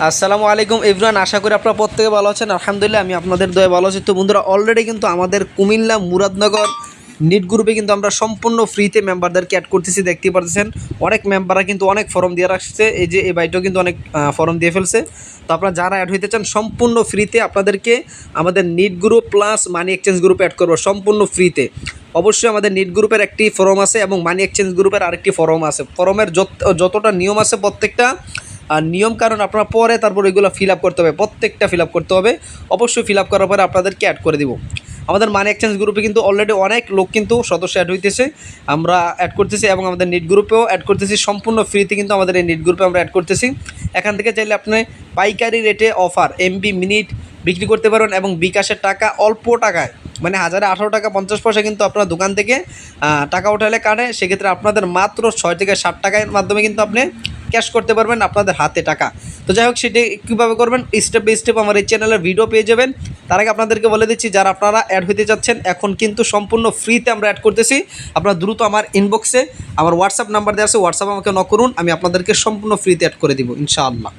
আসসালামু আলাইকুম এভরিওয়ান, আশা করি আপনারা প্রত্যেকে ভালো আছেন। আলহামদুলিল্লাহ আমি আপনাদের দয়ায় ভালো আছি। তো বন্ধুরা, অলরেডি কিন্তু আমাদের কুমিল্লা মুরাদনগর নিট গ্রুপে কিন্তু আমরা সম্পূর্ণ ফ্রিতে মেম্বারদেরকে অ্যাড করতেছি। দেখতেই পাচ্ছেন অনেক মেম্বাররা কিন্তু অনেক ফর্ম দিয়ে রাখছে। এই যে এই বাইটাও কিন্তু অনেক ফর্ম দিয়ে ফেলছে। তো আপনারা যারা অ্যাড হইতে চান সম্পূর্ণ ফ্রিতে আপনাদেরকে আমাদের NEET group plus money exchange গ্রুপে অ্যাড করবো সম্পূর্ণ ফ্রিতে। অবশ্যই আমাদের নিট গ্রুপের একটি ফর্ম আছে এবং মানি এক্সচেঞ্জ গ্রুপের আরেকটি ফর্ম আছে। ফর্মের যতটা নিয়ম আছে প্রত্যেকটা নিয়ম কারণ আপনারা পরে তারপর এগুলো ফিল আপ করতে হবে, প্রত্যেকটা ফিল আপ করতে হবে। অবশ্যই ফিল আপ করার পরে আপনাদেরকে অ্যাড করে দিব। আমাদের মানি এক্সচেঞ্জ গ্রুপে কিন্তু অলরেডি অনেক লোক কিন্তু সদস্য অ্যাড হইতেছে, আমরা অ্যাড করতেছি এবং আমাদের নিট গ্রুপেও অ্যাড করতেছি সম্পূর্ণ ফ্রিতে। কিন্তু আমাদের এই নিট গ্রুপে আমরা অ্যাড করতেছি। এখান থেকে চাইলে আপনি পাইকারি রেটে অফার এমবি মিনিট বিক্রি করতে পারবেন এবং বিকাশের টাকা অল্প টাকায়, মানে 18 টাকা 50 পয়সা কিন্তু আপনার দোকান থেকে টাকা উঠালে কাটে। সেক্ষেত্রে আপনাদের মাত্র 6 থেকে 7 টাকার মাধ্যমে কিন্তু আপনি ক্যাশ করতে পারবেন আপনাদের হাতে টাকা। তো যাই হোক, সেটি কীভাবে করবেন স্টেপ বাই স্টেপ আমার এই চ্যানেলের ভিডিও পেয়ে যাবেন। তার আগে আপনাদেরকে বলে দিচ্ছি, যারা আপনারা অ্যাড হতে যাচ্ছেন এখন কিন্তু সম্পূর্ণ ফ্রিতে আমরা অ্যাড করতেছি। আপনারা দ্রুত আমার ইনবক্সে আমার হোয়াটসঅ্যাপ নাম্বার দেওয়া আছে, হোয়াটসঅ্যাপ আমাকে নক করুন, আমি আপনাদেরকে সম্পূর্ণ ফ্রিতে অ্যাড করে দিব ইনশাআল্লাহ।